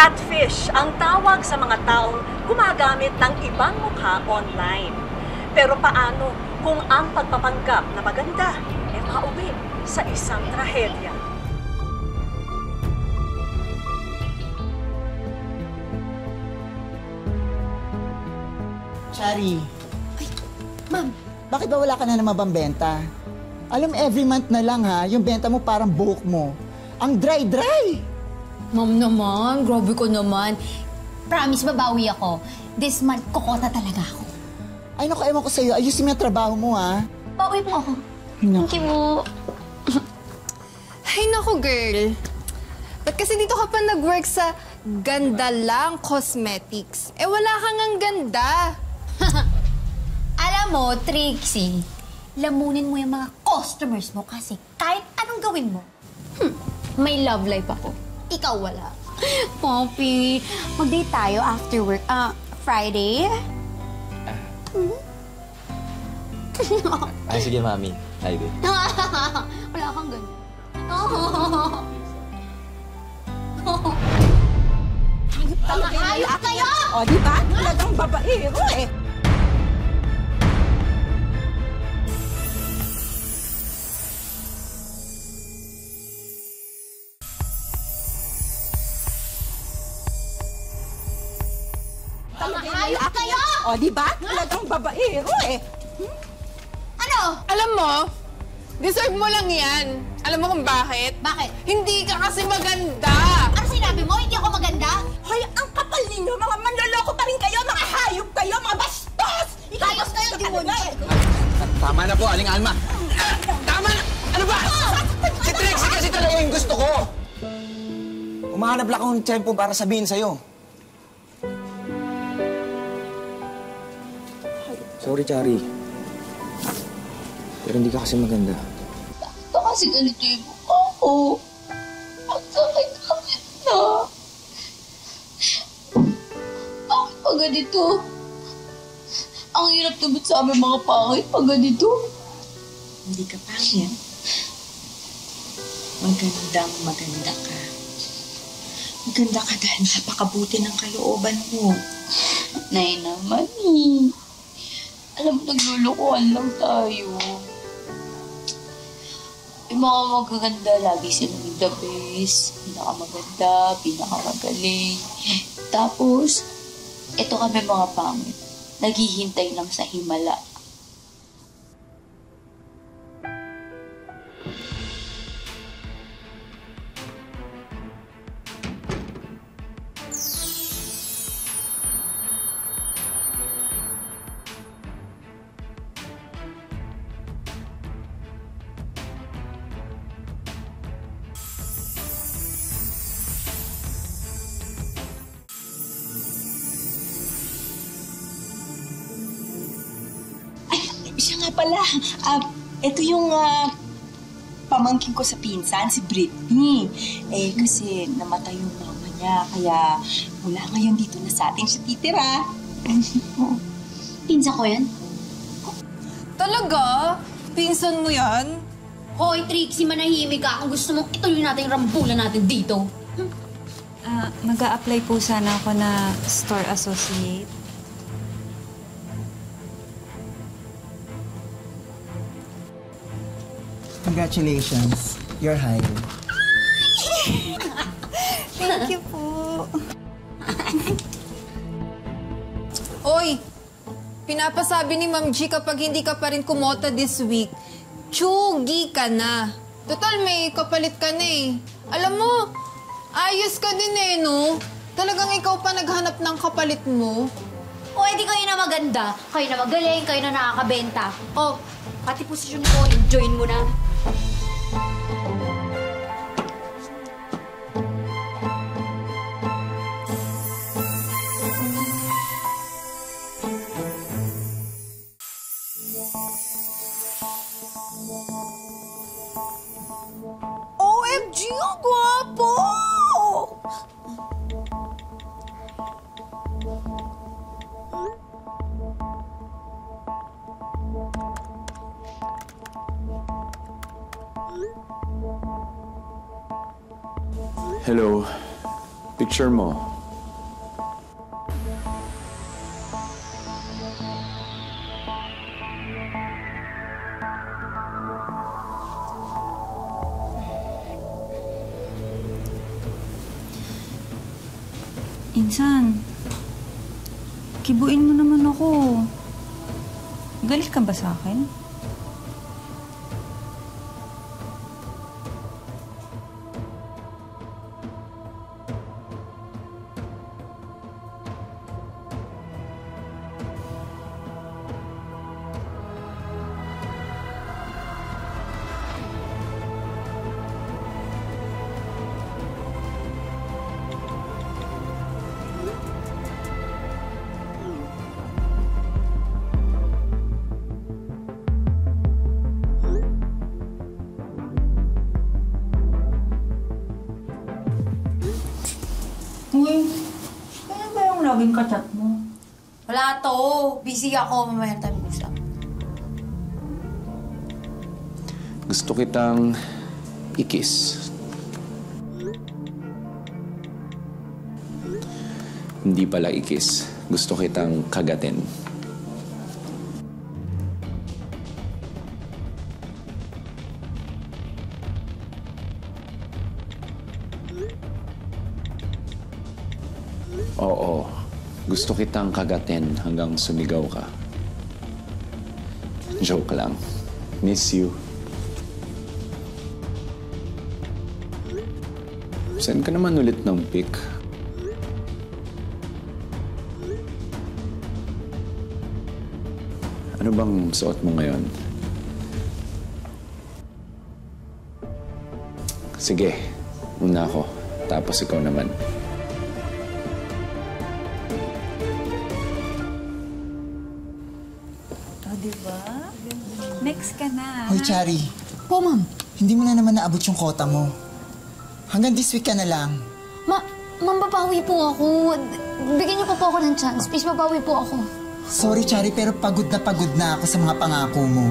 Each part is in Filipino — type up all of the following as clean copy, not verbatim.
Catfish ang tawag sa mga taong gumagamit ng ibang mukha online. Pero paano kung ang pagpapanggap na maganda ay mauwi sa isang trahedya? Shari. Ay, ma'am. Bakit ba wala ka na mabambenta? Alam, every month na lang ha, yung benta mo parang buhok mo. Ang dry-dry! Ma'am naman, grabe ko naman. Promise, babawi ako. This month, kokota talaga ako. Ay naku, ewan ko sa'yo. Ayusin mo yung trabaho mo ha. Bawi po ako. Thank you po. Ay naku, girl. Ba't kasi dito ka pa nag-work sa Ganda Lang Cosmetics? Eh, wala kang ang ganda. Alam mo, Trixie, lamunin mo yung mga customers mo kasi kahit anong gawin mo, may love life ako. Ikaw wala. Poppy, mag-date tayo after work. Friday? Ay, sige, Mami. Friday. Wala kang ganun. Hayop kayo! O, di ba? Talagang babaero eh. Hayop kayo! O, di ba? Talagang babaero eh. Ano? Alam mo, deserve mo lang yan. Alam mo kung bakit? Bakit? Hindi ka kasi maganda. Ano sinabi mo? Hindi ako maganda? Hoy, ang kapal ninyo, mga manloloko pa rin kayo, mga hayop kayo, mga bastos! Hayop kayo, demonyo! Tama na po, Aling Alma. Tama na! Ano ba? Si Trixie kasi talaga yung gusto ko. Umahanap lang akong tiyempo para sabihin sa'yo. Sorry, Chari. Pero hindi ka kasi maganda. Ito kasi ganito yung mukha ko. Ang sakit-sakit na. Bakit pa ganito? Ang hirap tubot sa aming mga pangit pag ganito. Hindi ka pangit. Magandang maganda ka. Maganda ka dahil napakabuti ng kalooban mo. Nay naman eh. Alam mo, naglulukuhan lang tayo. Yung mga magaganda, lagi silang the best. Pinakamaganda, pinakamagaling. Tapos, eto kami mga pangit. Naghihintay lang sa himala. Siya nga pala, ito yung pamangkin ko sa pinsan, si Britney. Eh, kasi namatay yung mama niya, kaya mula ngayon dito na sa atin siya titira. Pinsan ko yan? Talaga? Pinsan mo yan? Hoy, Trixie, manahimik ka. Kung gusto mong ituloy natin yung rambulan natin dito. Mag-a-apply po sana ako na store associate. Congratulations. You're hired. Thank you po. Oy, pinapasabi ni Ma'am G kapag hindi ka pa rin kumota this week, tsugi ka na. Total, may kapalit ka na eh. Alam mo, ayos ka din eh, no? Talagang ikaw pa naghanap ng kapalit mo. O, edi kayo na maganda. Kayo na magaling, kayo na nakakabenta. O, pati posisyon ko, enjoyin mo na. OMG, ang gwapo! Hello. Picture mo. Insan, kibuin mo naman ako. Galit ka ba sa akin? Uy, kaya ba yung laging kachat mo? Wala to. Busy ako. Mamaya na tayo mag-usap. Gusto kitang ikis. Hindi pala ikis. Gusto kitang kagatin. Oo. Gusto kitang kagatin hanggang sumigaw ka. Joke lang. Miss you. Send ka naman ulit ng pic. Ano bang suot mo ngayon? Sige, una ako. Tapos ikaw naman. O, diba? Next ka na. Hoy, Chari. Po, ma'am. Hindi mo na naman naabot yung quota mo. Hanggang this week ka na lang. Ma'am, babawi po ako. Bigyan niyo po ako ng chance. Please, babawi po ako. Sorry, Chari, pero pagod na ako sa mga pangako mo.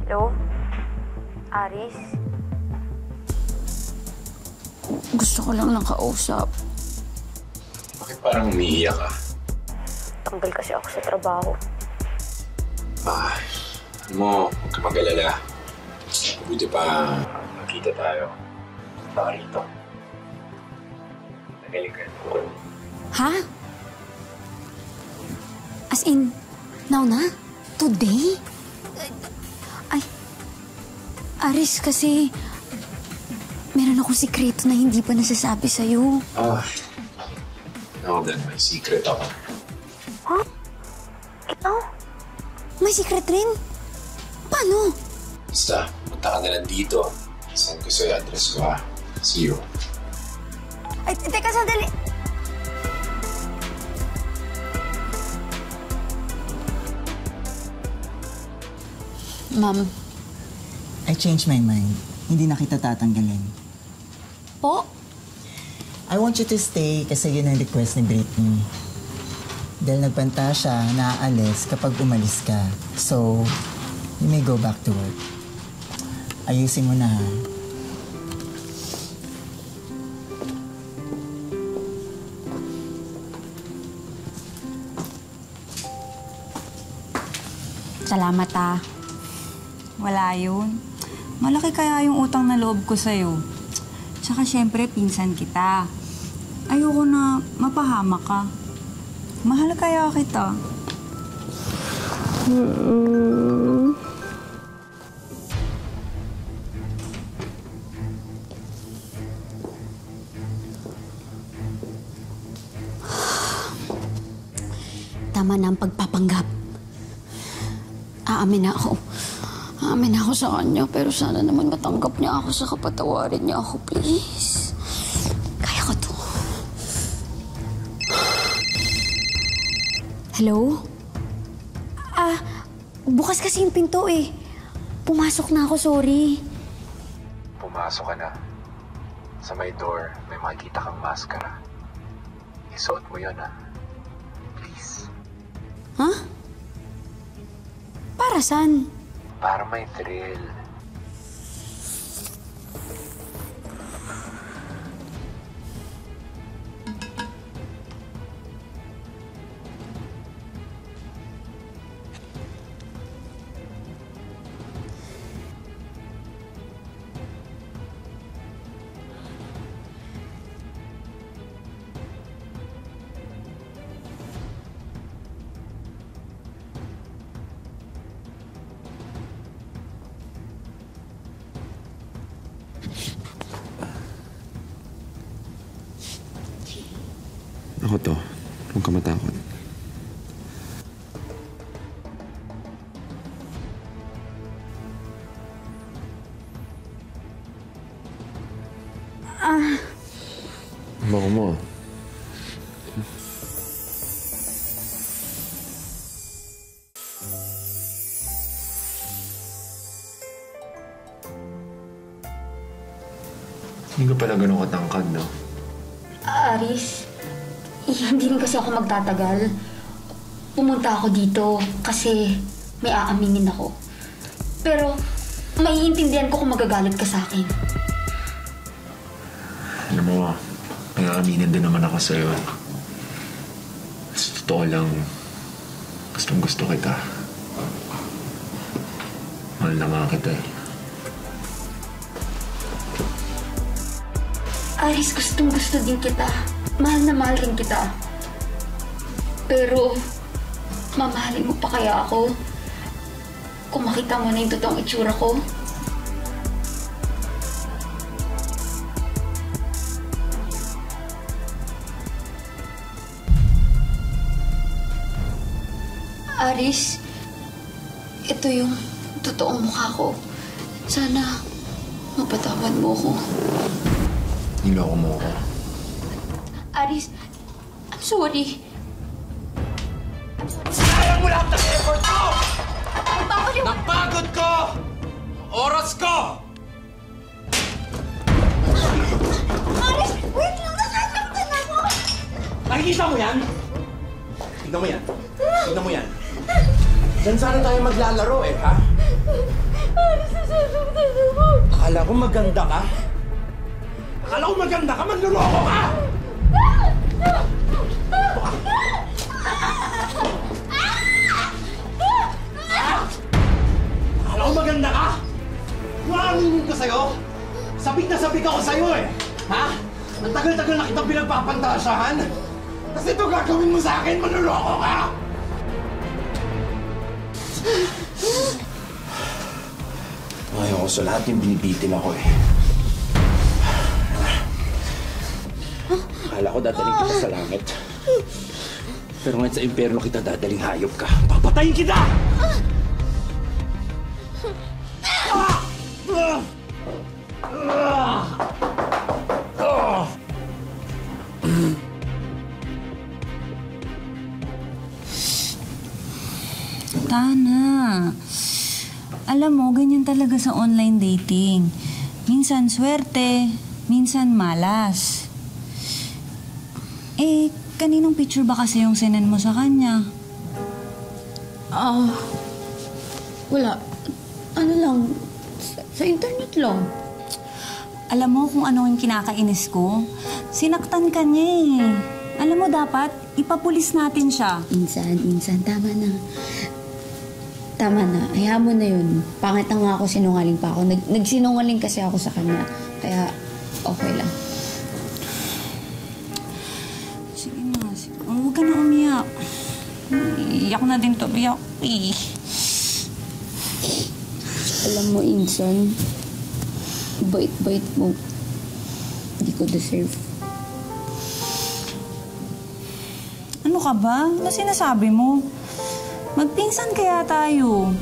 Hello? Aris? Gusto ko lang kausap. Bakit parang umiiyak ka? Tanggal kasi ako sa trabaho. Alam mo, huwag ka mag-alala. Mabuti pa magkita tayo. Baka rito. Nagaling ka. Ha? As in, now na? Today? Ay, Aris, kasi meron akong sikreto na hindi pa nasasabi sa'yo. Now then, may secret ako. Huh? Ikaw? May secret rin? Paano? Basta, punta ka na lang dito. Send ko sa'yo address ko, ha? See you. Ay, teka, sandali. Ma'am. I changed my mind. Hindi na kita tatanggalin. Po? I want you to stay kasi yun ang request ni Britney. Dahil nagbanta siya, naaalis kapag umalis ka. So, you may go back to work. Ayusin mo na, ha? Salamat, ah. Wala yun. Malaki kaya yung utang na loob ko sa'yo. Tsaka syempre, pinsan kita. Ayoko na mapahamak ka. Mahal kaya kita. Tama na ang pagpapanggap. Aamin na ako. Aamin na ako sa kanya, pero sana naman matanggap niya ako sa kapatawarin niya ako, please. Kaya ko to. Hello? Bukas kasi yung pinto eh. Pumasok na ako, sorry. Pumasok ka na. Sa may door, may makikita kang maskara. Isuot mo yun, ha? Please. Ha? Para saan? Para may thrill. Ako to. Huwag ka matakot. Bango mo. Hindi ka pala ganun katangkad, no? Aris, hindi rin kasi ako magtatagal. Pumunta ako dito kasi may aaminin ako. Pero maiintindihan ko kung magagalit ka sa akin. Alam mo, may aaminin din naman ako sa'yo. Sa totoo lang, gustong gusto kita. Mahal na nga kita eh. Aris, gustong gusto din kita. Mahal na mahal din kita. Pero, mamahalin mo pa kaya ako? Kung makita mo na yung totoong itsura ko? Aris, ito yung totoong mukha ko. Sana mapatawad mo ko. Niloko mo ako. Aris, I'm sorry. Sayang mo lahat ng effort ko! Babaliw! Napagod ko! Oras ko! Aris, wait lang! Nasasaktan ako! Nakikita mo yan? Tignan mo yan. Tignan mo yan. Diyan sana tayo maglalaro eh, ha? Aris, nasasaktan ako! Akala ko maganda ka? Akala ko maganda ka? Manluloko ka! Akala ko maganda ka? Maaminin ko sa'yo? Sabik na sabik ako sa'yo eh! Ha? Ang tagal-tagal na kitang pinagpapantasyahan! Tapos ito gagawin mo sa akin, manluloko ka! Ngayon ko sa lahat yung binibitin ako eh. Akala ko dadaling kita sa langit. Pero ngayon sa impyerno kita dadaling hayop ka. Papatayin kita! Tana. Alam mo, ganyan talaga sa online dating. Minsan swerte, minsan malas. Eh, kaninong picture ba kasi yung sinend mo sa kanya? Wala. Ano lang, sa internet lang. Alam mo kung ano yung kinakainis ko? Sinaktan ka niya eh. Alam mo, dapat ipapulis natin siya. Insan, tama na. Tama na, hayaan mo na yun. Pangit na nga ako, sinungaling pa ako. Nagsinungaling kasi ako sa kanya. Kaya, okay lang. Sige na, sige. Huwag ka na umiyak. Iyak na din to. Iyak. Alam mo, Insan, bait-bait mo. Hindi ko deserve. Ano ka ba? Ano sinasabi mo? Magpinsan kaya tayo.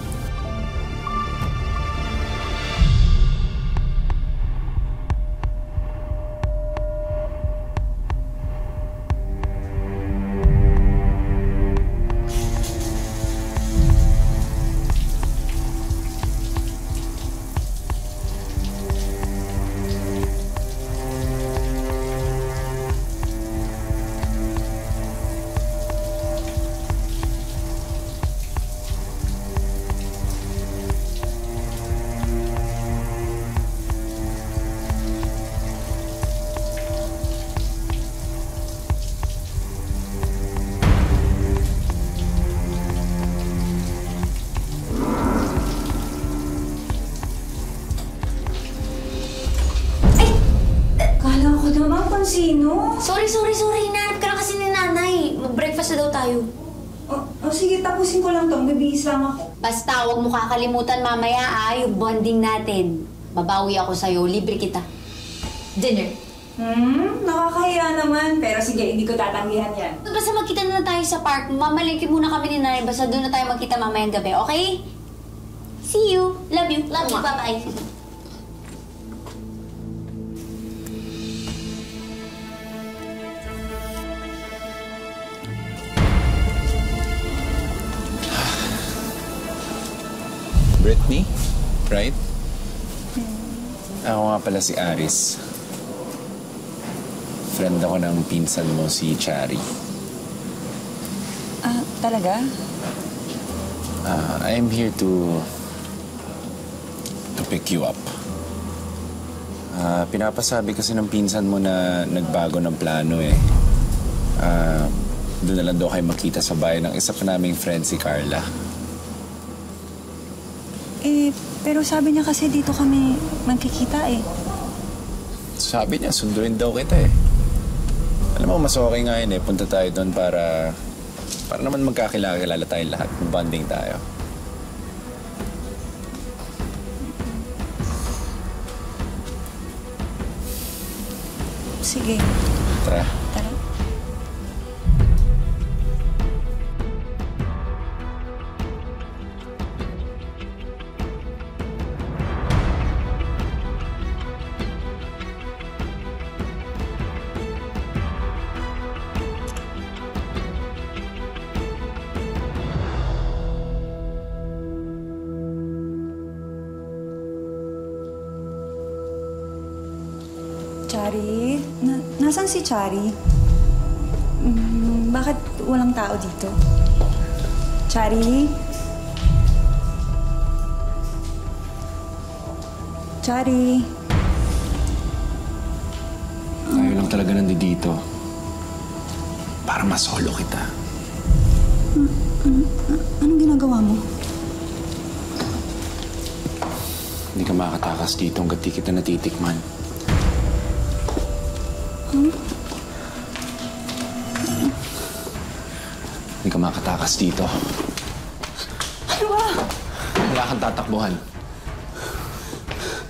Naku naman, kung sino? Sorry. Hinahanap ka na kasi ni nanay. Mag-breakfast na daw tayo. Sige, tapusin ko lang to. Magbibihis lang ako. Basta, huwag mo kakalimutan mamaya yung bonding natin. Babawi ako sa'yo. Libre kita. Dinner. Nakakahiya naman. Pero sige, hindi ko tatanggihan yan. Basta magkita na tayo sa park. Mamalingki muna kami ni nanay. Basta doon na tayo magkita mamayang gabi, okay? See you. Love you. Love you. Bye-bye. Brittany, right? Ako nga pala si Aris. Friend ako ng pinsan mo, si Chari. Talaga? I'm here to pick you up. Pinapasabi kasi ng pinsan mo na nagbago ng plano eh. Doon na lang daw kayo makita sa bahay ng isa pa naming friend, si Carla. Pero sabi niya kasi dito kami magkikita eh. Sabi niya, sunduin daw kita eh. Alam mo, mas okay nga yun eh. Punta tayo doon para naman magkakilala tayong lahat. Bonding tayo. Sige. Tara. Tara. Chari? Nasaan si Chari? Bakit walang tao dito? Chari? Chari? Tayo lang talaga nandito. Para masolo kita. Anong ginagawa mo? Hindi ka makatakas dito hanggat di kita natitikman. Hindi ka makatakas dito. Ano ba? Wala kang tatakbuhan.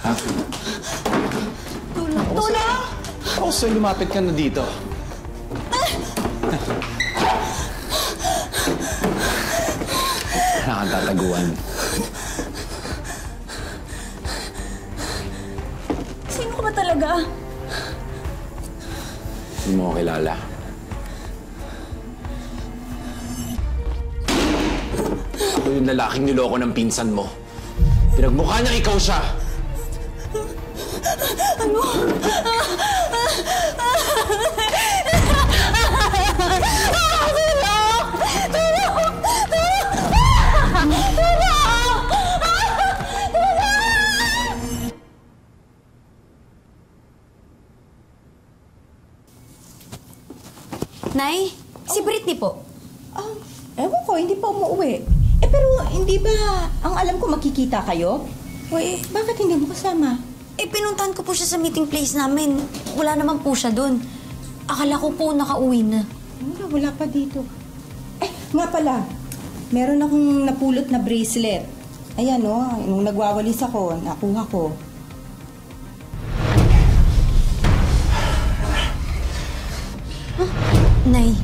Ha? Tulong! Ako sa'yo lumapit ka na dito. Wala kang tataguan. Sino ka ba talaga? Hindi mo ako kilala. Ako yung lalaking niloko ng pinsan mo. Pinagmukha niyang ikaw siya. Ano? Nay, si Brittany po. Ewan ko, hindi pa umuwi. Pero hindi ba ang alam ko makikita kayo? Bakit hindi mo kasama? Pinuntahan ko po siya sa meeting place namin. Wala naman po siya doon. Akala ko po nakauwi na. Wala pa dito. Nga pala, meron akong napulot na bracelet. Ayan, nung nagwawalis ako, nakuha ko. Nay,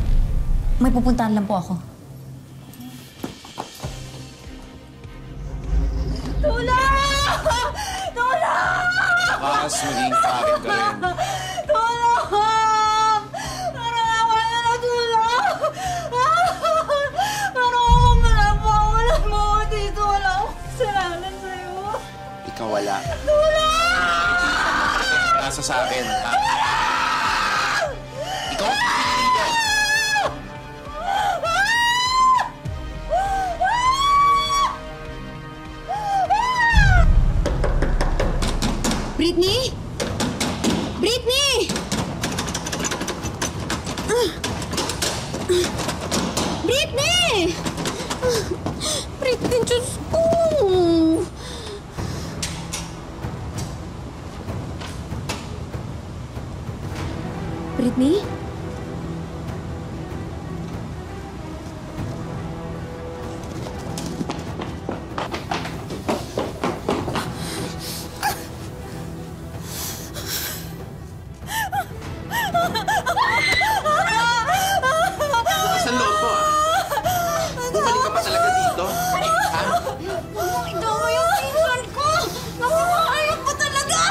may pupuntahan lang po ako. Tulong! Bakas, maging kakin ka rin. Tulong! Parang ako na tulong! Parang ako malapawalan mo ako dito. Wala akong kasalanan sa'yo. Ikaw wala. Tulong! Nasa sa akin, ha? Ikaw? Brittany? Brittany! Brittany! Brittany, Diyos ko! Britney? Saan loob mo, ah? Bumalik ka pa talaga dito? Ha? Ito mo yung pinsan ko! Nakakayok ko talaga!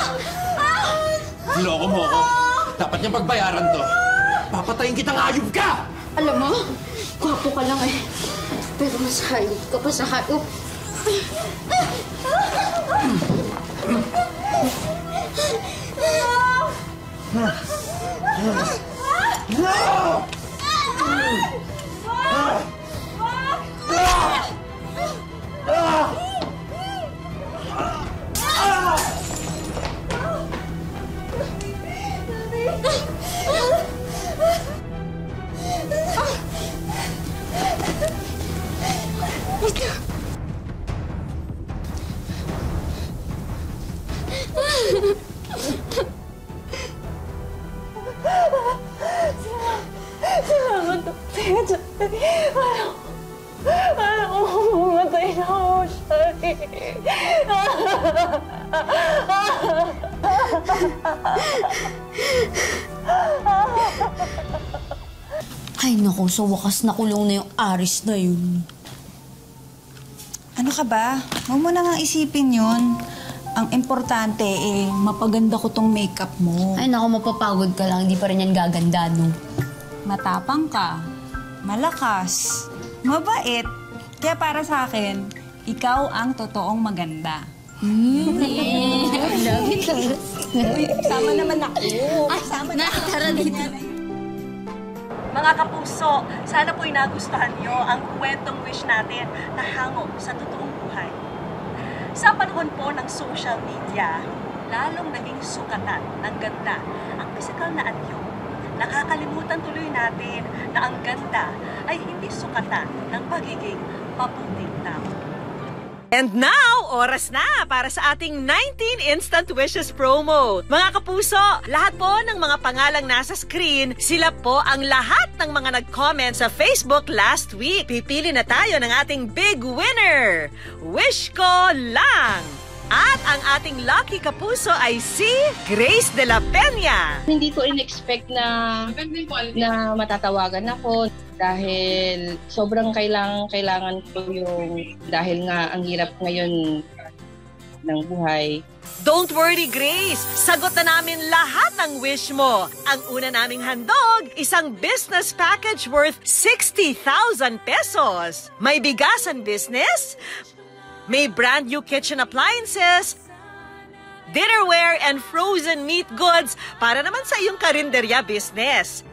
Loko mo ako. Dapat niyang pagbayaran to. Papatayin kitang hayop ka! Alam mo, gwapo ka lang eh. Pero mas hayop ka pa sa hayop. Salamat, Doktor. Alam ko mamatay na ako siya. Ay naku, sa wakas nakulong na yung Aris na yun. Ano ka ba? Huwag mo na nga isipin yun. Ang importante mapaganda ko tong makeup mo. Ay naku, mapapagod ka lang. Hindi pa rin yan gaganda, no? Matapang ka, malakas, mabait. Kaya para sa akin, ikaw ang totoong maganda. Love it. Sama naman ako. Ay, sama na. Tara dito. Mga kapuso, sana po'y nagustuhan nyo ang kwentong wish natin na hango sa totoong buhay. Sa panahon po ng social media, lalong naging sukatan ng ganda ang physical na anyo. Nakakalimutan tuloy natin na ang ganda ay hindi sukatan ng pagiging mabuting tao. And now, oras na para sa ating 19 Instant Wishes promo. Mga kapuso, lahat po ng mga pangalang nasa screen, sila po ang lahat ng mga nag-comment sa Facebook last week. Pipili na tayo ng ating big winner. Wish ko lang! At ang ating lucky kapuso ay si Grace de la Peña. Hindi ko in-expect na matatawagan ako dahil sobrang kailangan ko yung dahil nga ang hirap ngayon ng buhay. Don't worry, Grace. Sagot na namin lahat ng wish mo. Ang una naming handog, isang business package worth 60,000 pesos. May bigasan business, may brand new kitchen appliances, dinnerware, and frozen meat goods para naman sa iyong karinderya business.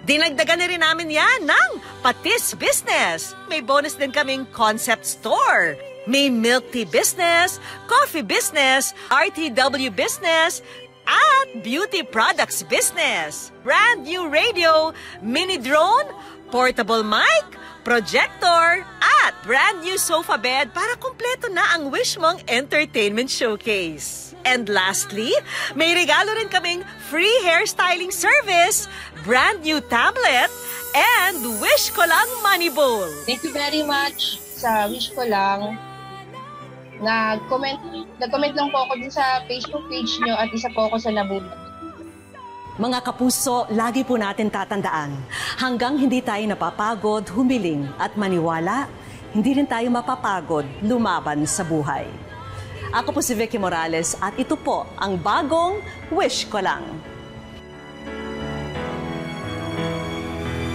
Dinagdagan na rin namin yan ng patis business. May bonus din kaming concept store. May milk tea business, coffee business, RTW business, at beauty products business. Brand new radio, mini drone, portable mic, projector, at brand new sofa bed para kumpleto na ang wish mong entertainment showcase. And lastly, may regalo rin kaming free hairstyling service, brand new tablet, and Wish Ko Lang Money Bowl. Thank you very much sa Wish Ko Lang. Nag-comment lang po ako din sa Facebook page nyo at isa po ako sa nabuli. Mga kapuso, lagi po natin tatandaan, hanggang hindi tayo napapagod, humiling at maniwala, hindi rin tayo mapapagod lumaban sa buhay. Ako po si Vicky Morales at ito po ang bagong Wish Ko Lang.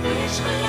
Wish ko lang.